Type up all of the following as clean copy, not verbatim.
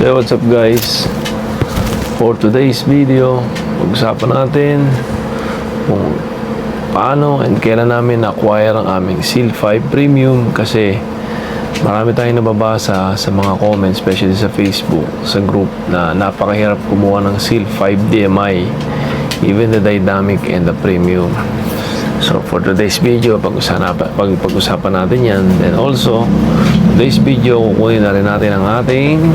So what's up guys? For today's video, pag-usapan natin kung paano and kailan namin na-acquire ang aming Seal 5 Premium, kasi marami tayong nababasa sa mga comments, especially sa Facebook, sa group, na napakahirap kumuha ng Seal 5 DMI, even the dynamic and the premium. So for today's video, pag-usapan natin yan. Then also, today's video, kukunin na rin natin ang ating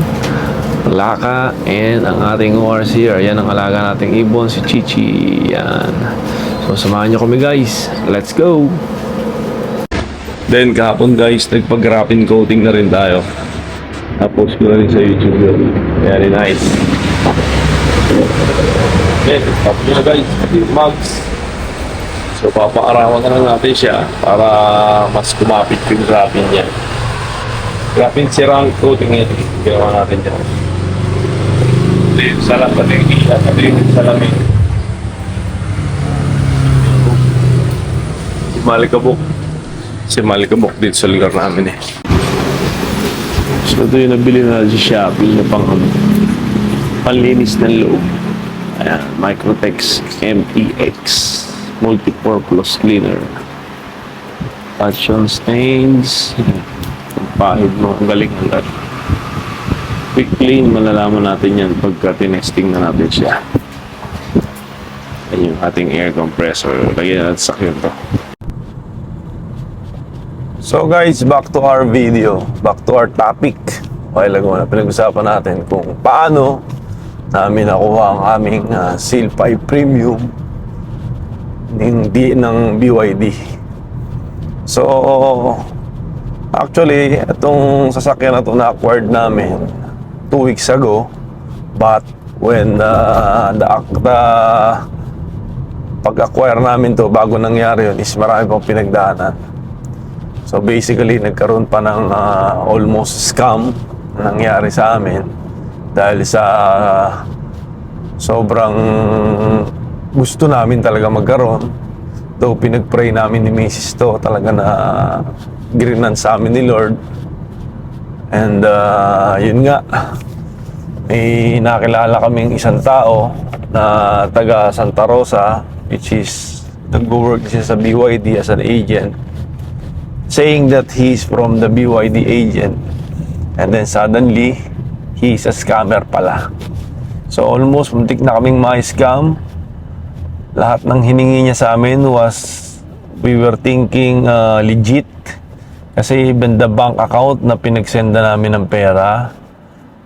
plaka and ang ating ORCR. Yan ang alaga nating ibon, si Chichi. Yan. So samahan nyo kami guys. Let's go! Then kahapon guys, nagpag-graphene coating na rin tayo. Tapos ko na rin sa YouTube yun. Very nice. Then, tapos nyo na guys, yung mugs. So papaarawan na lang natin siya para mas kumapit yung graphene niya. Graphene ceramic coating yan. Ginawa natin dyan. Ito yung salam, pati yung ila, pati yung salamin. Si Malikabok dito sa lugar namin eh. So ito yung nabili na sa Shopee na panlinis ng loob. Ayan, Microtex MTX Multipurpose Cleaner. Passion stains. Pahid mo, ang galing hanggang. Quick clean, malalaman natin yan pagka tinesting na natin siya. Yan yung ating air compressor. Lagyan natin sa sakyan to. So guys, back to our video. Back to our topic. Okay lang muna, pinag-usapan natin kung paano namin nakuha ang aming Seal 5 Premium ng BYD. So actually, itong sasakyan na ito na-acquired namin 2 weeks ago. But when the pag-acquire namin to, bago nangyari yun, is marami pang pinagdaanan. So basically, nagkaroon pa ng almost scam na nangyari sa amin dahil sa sobrang gusto namin talaga magkaroon. Though pinag-pray namin ni Mrs. to, talaga na girinan sa amin ni Lord. And yun nga, may nakilala kaming isang tao na taga Santa Rosa, which is nag-work siya sa BYD as an agent, saying that he's from the BYD agent, and then suddenly he's a scammer pala. So almost muntik na kaming ma-scam. Lahat ng hiningi niya sa amin was, we were thinking legit, kasi even the bank account na pinagsenda namin ng pera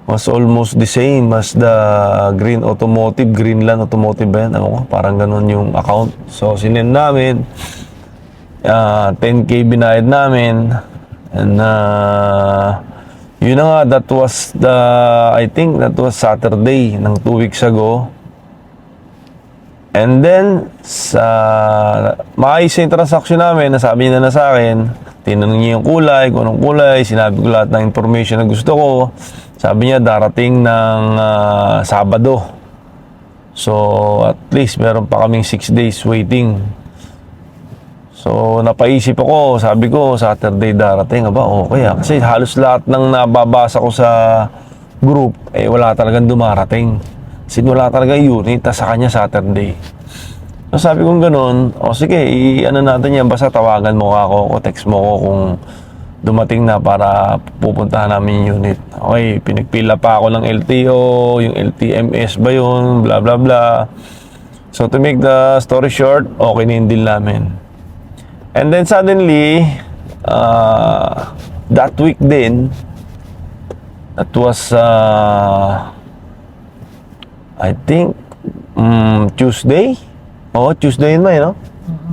was almost the same as the Greenland Automotive ba yan? Parang ganun yung account. So sinend namin, 10K binayad namin, and yun na nga, that was I think that was Saturday ng 2 weeks ago. And then, sa maayos yung transaction namin, nasabi niya na sa akin, tinanong niya yung kulay, kung anong kulay, sinabi ko lahat ng information na gusto ko. Sabi niya, darating ng Sabado. So, at least, meron pa kaming 6 days waiting. So, napaisip ako, sabi ko, Saturday darating, okay ah. Kasi halos lahat ng nababasa ko sa group, wala talagang dumarating. Kasi wala talaga unit, sa kanya Saturday. So sabi kong ganun, sige, ano natin yan, basta tawagan mo ako, text mo ako kung dumating na para pupuntahan namin yung unit. Okay, pinagpila pa ako ng LTO, yung LTMS ba yun, blah blah blah. So to make the story short, okay na yung deal namin. And then suddenly, that week din, that was I think Tuesday. Tuesday yun ba, no?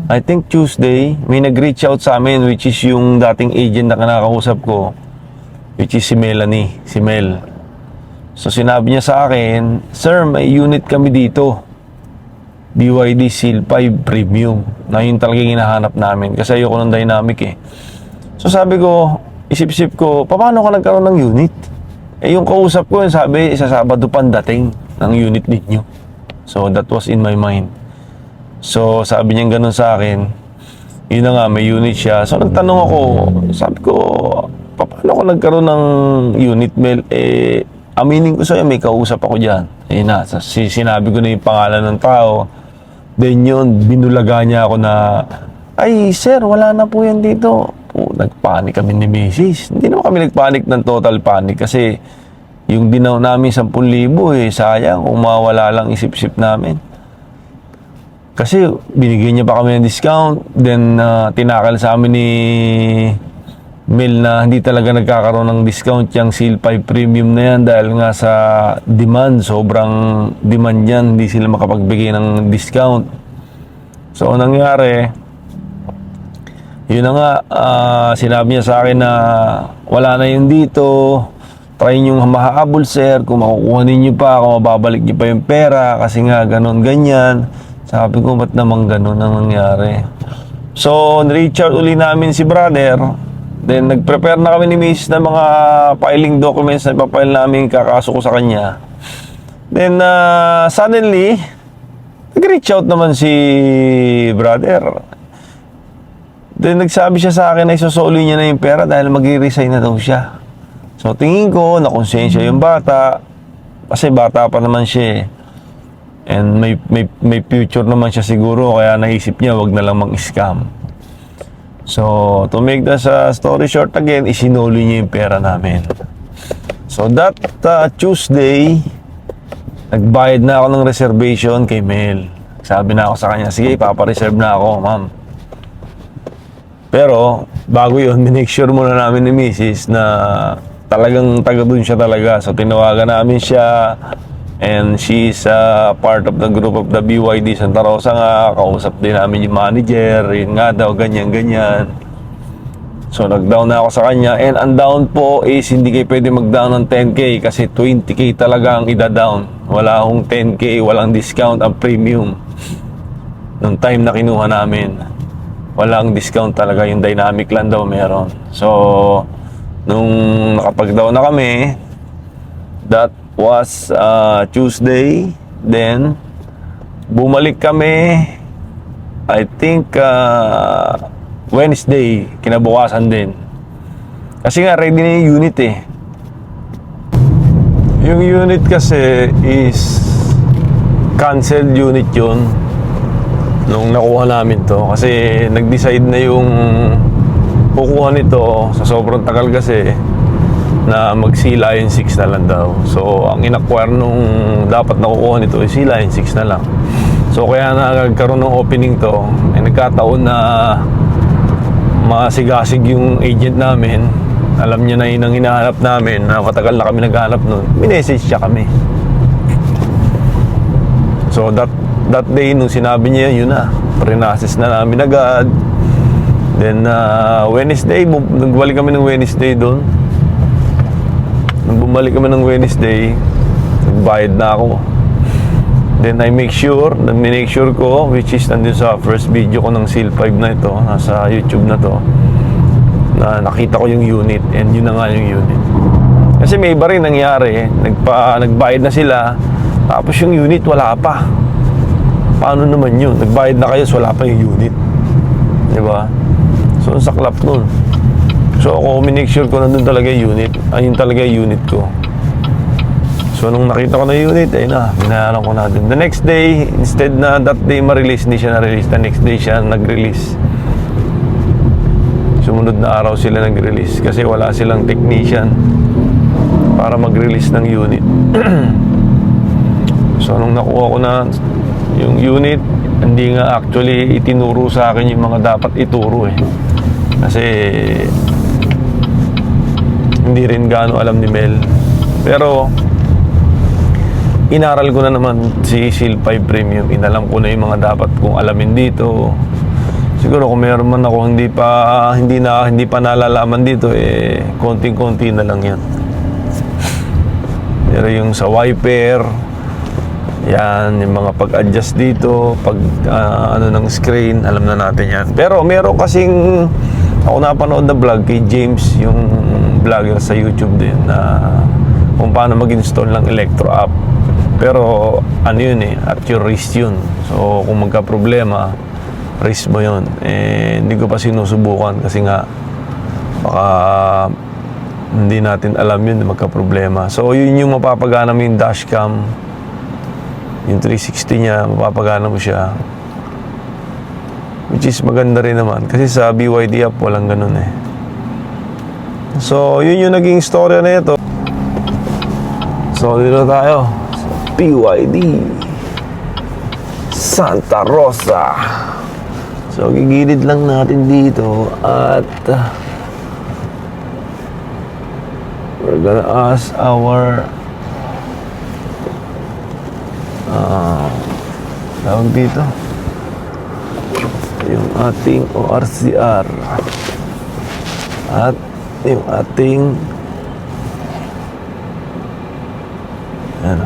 I think Tuesday, may nag-reach out sa amin, which is yung dating agent na kinakausap ko, which is si Melanie, si Mel. So sinabi niya sa akin, "Sir, may unit kami dito, BYD Seal 5 Premium." Na yun talagang hinahanap namin, kasi ayoko ng dynamic eh. So sabi ko, isip-isip ko, paano ka nagkaroon ng unit? Yung kausap ko, sabi, sa Sabado pandating ng unit ninyo. So that was in my mind. So sabi niya ganun sa akin, yun na nga, may unit siya. So nagtanong ako, sabi ko, paano ko nagkaroon ng unit, Mel? aminin ko sa'yo, may kausap ako dyan. Eh na, sinabi ko na yung pangalan ng tao. Then yun, binulaga niya ako na, ay sir, wala na po yan dito. Nagpanik kami ni Mrs. Hindi naman kami nagpanik ng total panic kasi yung dinaw namin 10,000 sayang kung mawala lang isip-isip namin. Kasi binigyan niya pa kami ng discount, then tinakal sa amin ni Mel na hindi talaga nagkakaroon ng discount yung Seal 5 Premium na yan dahil nga sa demand, sobrang demand yan, hindi sila makapagbigay ng discount. So nangyari, yun na nga, sinabi niya sa akin na wala na yun dito, try nyo mahahabol sir, kung makukuha ninyo pa, kung mababalik nyo pa yung pera, kasi nga ganon ganyan. Sabi ko, ba't naman ganon ang nangyari? So, reach out uli namin si brother. Then, nag-prepare na kami ni Miss ng mga filing documents na ipapile namin kakaso ko sa kanya. Then, suddenly, nag-reach out naman si brother. Then, nagsabi siya sa akin na isusuli niya na yung pera dahil mag-resign na daw siya. So, tingin ko, nakonsensya yung bata. Kasi bata pa naman siya eh. And may future naman siya siguro, kaya naisip niya wag na lang mang-scam. So, to make the story short again, isinuli niya yung pera namin. So, that Tuesday, nagbayad na ako ng reservation kay Mel. Sabi na ako sa kanya, sige, papareserve na ako, ma'am. Pero, bago yun, minake sure muna namin ni Mrs. na talagang taga dun siya talaga. So, tinawagan namin siya. And she's part of the group of the BYD Santa Rosa nga. Kausap din namin yung manager. Yun nga daw, ganyan-ganyan. So, nag-down na ako sa kanya. And ang down po is hindi kayo pwede mag-down ng 10K kasi 20K talaga ang ida-down. Wala akong 10K, walang discount ang premium. Nung time na kinuha namin, walang discount talaga. Yung dynamic lang daw meron. So, nung nakapag-down na kami, that was Tuesday. Then bumalik kami, I think Wednesday, kinabukasan din. Kasi nga ready na yung unit eh. Yung unit kasi is canceled unit yun nung nakuha namin to. Kasi nag-decide na yung kukuha nito sa sobrang tagal kasi na mag-Sea Lion 6 na lang daw. So, ang in-acquire nung dapat nakukuha nito ay Sea Lion 6 na lang. So, kaya nagkaroon ng opening to. Ay nagkataon na masigasig yung agent namin. Alam niya na yun ang hinahanap namin, na matagal na kami naghahanap nun. Minessage siya kami. So, that day, nung sinabi niya, yun na. Pre-process na namin agad. Then, Wednesday, nagbalik kami ng Wednesday doon. Nung bumalik kami ng Wednesday, nagbayad na ako. Then I make sure ko, which is nandun sa first video ko ng Seal 5 na ito, nasa YouTube na to, na nakita ko yung unit, and yun na nga yung unit. Kasi may iba rin nangyari, nagbayad na sila, tapos yung unit wala pa. Paano naman yun? Nagbayad na kayo, so wala pa yung unit. Diba? So, ang saklap nun. So ako, make sure ko nandun talaga yung unit. Ayun talaga yung unit ko. So nung nakita ko na yung unit, ayun na, binayaran ko na dun. The next day, instead na that day ma-release, hindi siya na-release. The next day siya nag-release. Sumunod na araw sila nag-release kasi wala silang technician para mag-release ng unit. So nung nakuha ko na yung unit, hindi nga actually itinuro sa akin yung mga dapat ituro eh. Kasi hindi rin gaano alam ni Mel. Pero inaral ko na naman si Seal 5 Premium. Inalam ko na yung mga dapat kong alamin dito. Siguro kung meron man ako hindi pa nalalaman dito, eh konting-konti na lang yan. Pero yung sa wiper, yan, yung mga pag-adjust dito, ano ng screen, alam na natin yan. Pero meron kasing ako napanood na vlog kay James, yung vlogger sa YouTube din, na kung paano mag-install ng Electro app. Pero ano yun eh, at your risk yun. So kung magka-problema, risk mo yun. Eh, hindi ko pa sinusubukan kasi nga baka Hindi natin alam yun, magka-problema. So, yun yung mapapagana mo yung dashcam. Yung 360 niya, mapapagana mo siya. Which is maganda rin naman. Kasi sa BYD app, walang ganun eh. So, yun yung naging story na ito. So, dito tayo sa BYD Santa Rosa. So, gigilid lang natin dito at we're gonna ask our tawag dito yung ating ORCR at yung ating ano,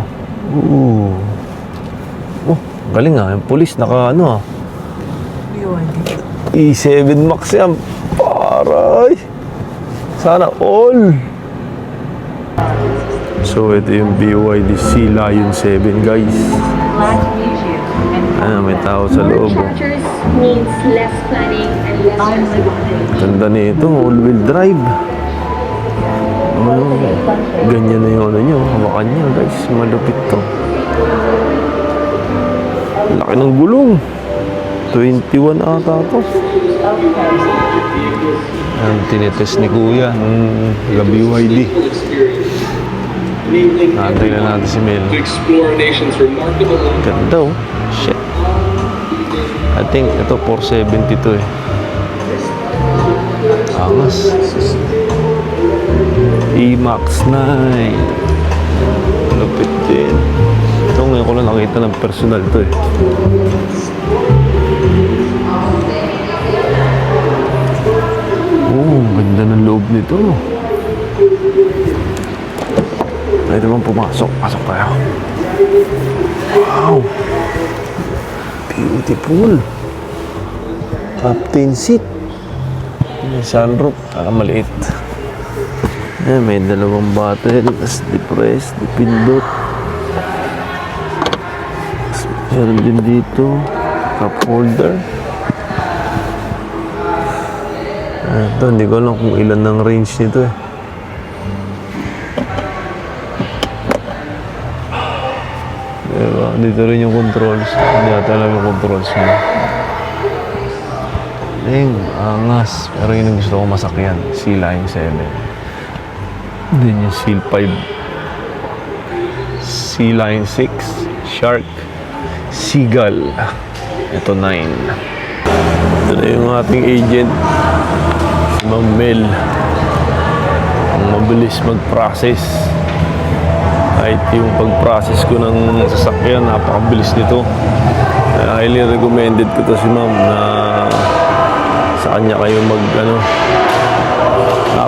oh, galing ah, yung police naka ano ah, E7 Max yan, paray, sana all. So ito yung BYD Sea Lion 7 guys. Ano, may tao sa loob. Ganda nito, all-wheel drive. Ganyan na yung ano nyo, hawakan nyo guys, malupit to. Laki ng gulong. 21 ata to. Ang tinitest ni Kuya ng BYD. Nantay na natin si Mel. Ganda oh. Shit. I think ito 470 to eh. Angas. E-Max 9. Lupit din. Ito ngayon ko lang nakita ng personal to eh. Oh, ganda ng loob nito. Pwede bang pumasok? Pasok tayo. Wow! Beautiful! Captain seat. May sunroof. Maliit. Ayan, may dalawang bottle. Tapos depress, dipindot. Meron din dito. Cup holder. Ito, hindi ko alam kung ilan ng range nito eh. Diba? Dito rin yung controls. Hindi natin alam yung controls mo. Angas. Pero yun ang gusto ko masakyan. Sea Lion 7. Then yung Seal 5. Sea Lion 6. Shark. Seagull. Ito 9. Ito na yung ating agent. Si Ma'am Mel. Ang mabilis mag-process. Kahit yung pag-process ko ng sasakyan, napakabilis nito. Highly recommended ko to si Ma'am na sa kanya kayo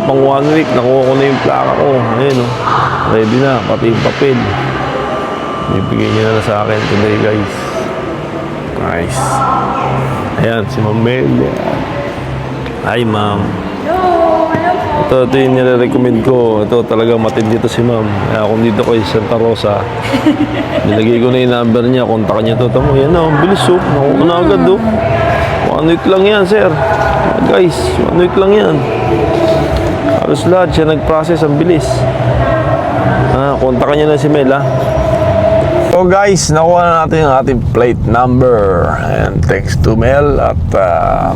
pang 1 week, nakuha ko na yung plaka ko. Ayun oh. Ready na, pati yung papel. Bibigyan niya na sa akin today guys. Nice. Ayan, si Ma'am Mel. Hi Ma'am. Ito yung nire-recommend ko. Ito talaga matindi to si Ma'am. Kaya kung dito ko sa Santa Rosa, nilagay ko na yung number niya. Kontakan niya to. Tamo, yan o. Bilis o. Nakuha na agad o. 1 week lang yan, sir. Guys, 1 week lang yan. Halos lahat siya nag-process. Ang bilis. Kontakan niya na si Mel ha. So guys, nakuha na natin yung ating plate number and text to Mel at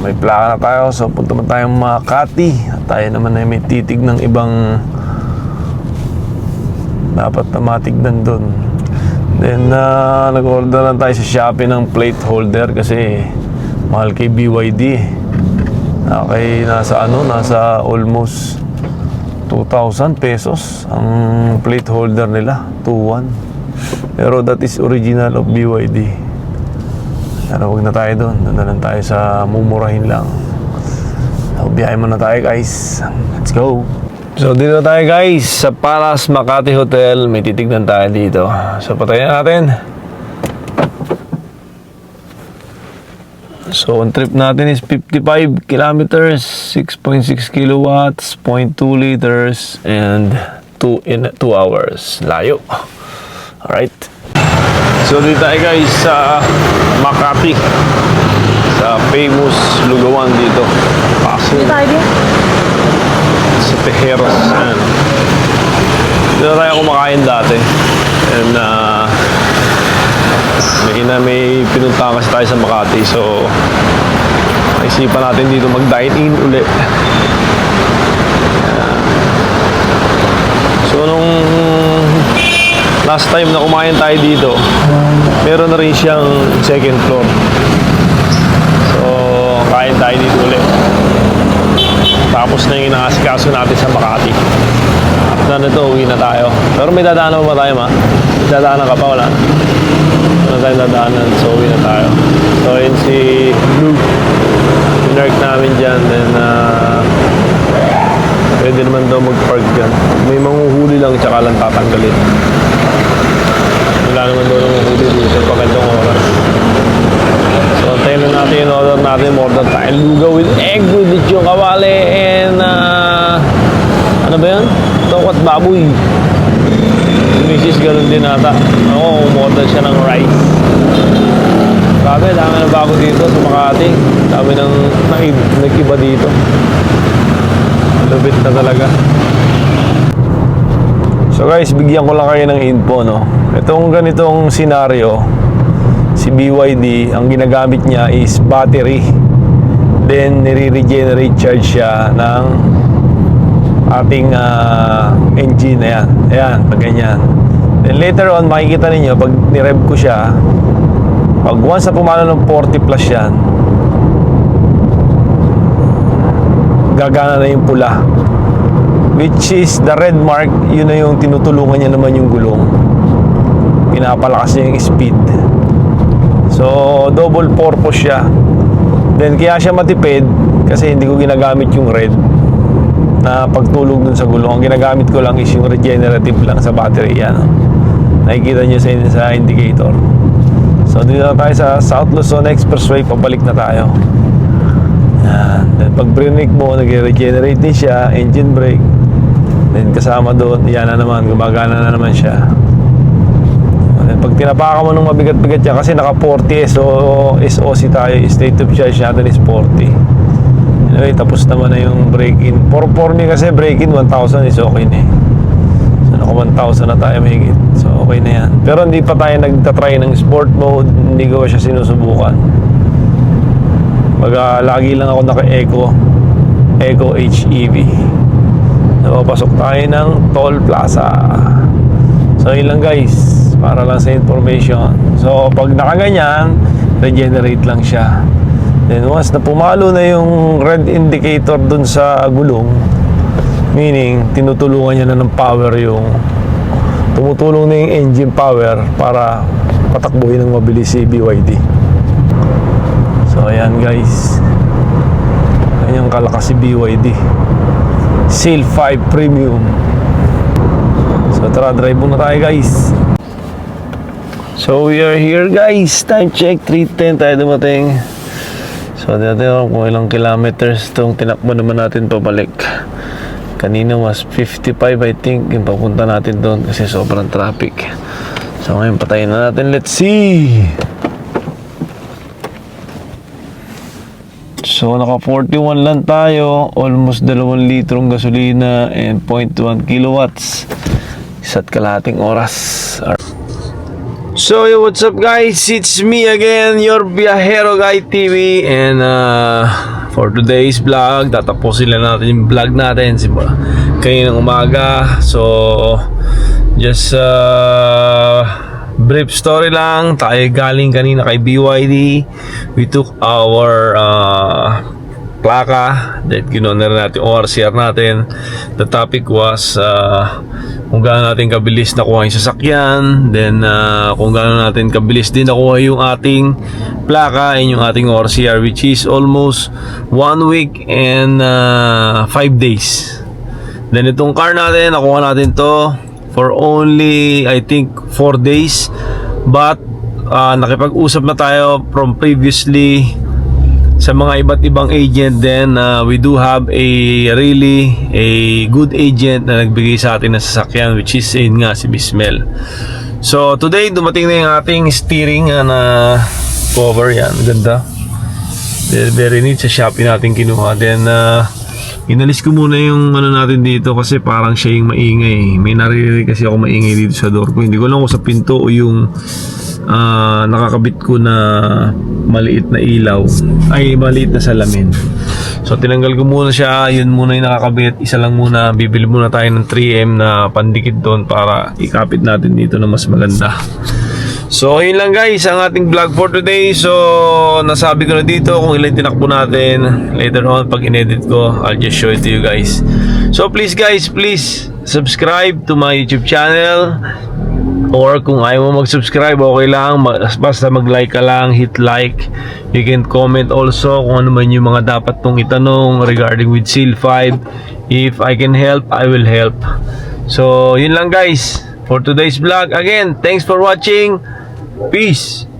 may plaka na tayo. So punta man tayong Makati at tayo naman ay may titig ng ibang dapat na matignan dun. Then nag-order lang tayo sa Shopee ng plate holder kasi mahal kay BYD. Nasa almost 2,000 pesos ang plate holder nila, 2,1. Pero that is original of BYD. Pero huwag na tayo doon. Doon na lang tayo sa mumurahin lang. Biyahe muna tayo guys. Let's go. So dito na tayo guys sa Palace Makati Hotel. May titignan tayo dito. So patayin natin. So ang trip natin is 55 kilometers, 6.6 kilowatts, 0.2 liters, and 2 hours. Layo. Alright. So dito tayo guys sa Makati. Sa famous lugawan dito. Pasok. sa Tejeros. Ayan. Dito tayo kumakain dati. And may pinuntahan kasi tayo sa Makati. So, naisipan natin dito mag-dine-in uli. So, nung last time na kumain tayo dito, meron na rin siyang second floor. So, kain tayo dito ulit. Tapos na yung inaasikaso natin sa Makati. After na ito, uwi na tayo. Pero may dadaanan pa tayo, ma? May dadaanan ka pa, wala? Wala tayong dadaanan, so uwi na tayo. So, yun si Blue. Pinark namin dyan. Then, pwede naman daw mag-park dyan. May manghuhuli lang, tsaka lang tatanggalin. Wala naman daw nanguhuli dito pag gandang oras. So, antayin na natin yung order natin. Order tayo lugaw with egg with lechon kawali and ano ba yan? Tokot baboy. Si Mrs. ganun din ata. Ako, umorder siya ng rice. Grabe, dami na bago dito sa Makati. Dami nang nag-iba dito. Lubit na talaga. So guys, bigyan ko lang kayo ng info, no? Itong ganitong senaryo, si BYD, ang ginagamit niya is battery. Then, nire-regenerate charge siya ng ating engine. Ayan, ayan, pag ganyan. Then later on, makikita ninyo, pag nirev ko siya, pag once na pumalo ng 40 plus yan, gagana na yung pula. Which is the red mark, yun na yung tinutulungan niya naman yung gulong. Pinapalakas niya yung speed. So, double purpose siya. Then, kaya siya matipid kasi hindi ko ginagamit yung red na pagtulog dun sa gulong. Ang ginagamit ko lang is yung regenerative lang sa battery. Yan. Nakikita nyo sa indicator. So, dito na tayo sa South Luzon Expressway. Pabalik na tayo. Yan. Then, pag brake mo, nag-regenerate din siya. Engine brake. Then, kasama doon, yan na naman. Gumagana na naman siya. Then, pag tinapakan mo ng mabigat-bigat siya, kasi naka 40 SOC tayo. State of charge natin is 40. Anyway, tapos naman na yung break-in. For me kasi break-in 1,000 is okay na eh. So, naka 1,000 na tayo mahigit. So, okay na yan. Pero hindi pa tayo nagtatry ng sport mode. Hindi ko siya sinusubukan. Lagi lang ako naka-Eco HEV. So, pasok tayo ng Toll Plaza. So, yun lang guys. Para lang sa information. So, pag nakaganyan, regenerate lang siya. Then once na pumalo na yung red indicator dun sa gulong, meaning tinutulungan niya na ng power yung tumutulong na yung engine power para patakbuhin ng mabilis si BYD. So ayan guys, ganyan kalakas si BYD Sail 5 Premium. So tara, drive muna tayo guys. So we are here guys, time check 3:10 tayo dumating. So, dito kung ilang kilometers itong tinakbo naman natin pabalik. Kanina was 55 I think yung papunta natin doon kasi sobrang traffic. So, ngayon patayin na natin. Let's see! So, naka 41 lang tayo. Almost 2 litrong gasolina and 0.1 kilowatts. Isa't kalahating oras. So, yo, what's up guys? It's me again, your Viajero Guy TV. And for today's vlog, tatapusin lang natin yung vlog natin kaninang umaga. So, just brief story lang. Tayo galing kanina kay BYD. We took our plaka. That ginoon na natin ORCR natin. The topic was kung gaano natin kabilis nakuha yung sasakyan, then kung gaano natin kabilis din nakuha yung ating plaka and yung ating ORCR, which is almost 1 week and 5 days. Then itong car natin, nakuha natin to for only I think 4 days, but nakipag-usap na tayo from previously sa mga iba't ibang agent. Then we do have a really a good agent na nagbigay sa atin ng sasakyan, which is yun nga si Bismel. So today dumating na yung ating steering na cover. Yan, ganda, very, very neat. Sa Shopee natin kinuha. Then Inalis ko muna yung ano natin dito kasi parang siya yung maingay. May naririnig kasi ako maingay dito sa door ko. Hindi ko lang kung sa pinto o yung nakakabit ko na maliit na ilaw ay maliit na salamin. So tinanggal ko muna siya. Yun muna yung nakakabit. Isa lang muna. Bibili muna tayo ng 3M na pandikit doon para ikapit natin dito na mas maganda. So yun lang guys ang ating vlog for today. So nasabi ko na dito kung ilan tinakbo natin. Later on pag in-edit ko, I'll just show it to you guys. So please guys, please subscribe to my YouTube channel. Or kung ayaw mo mag-subscribe, okay lang, basta mag-like ka lang, hit like. You can comment also kung ano man yung mga dapat tong itanong regarding with Seal 5. If I can help, I will help. So yun lang guys for today's vlog. Again, thanks for watching. Peace.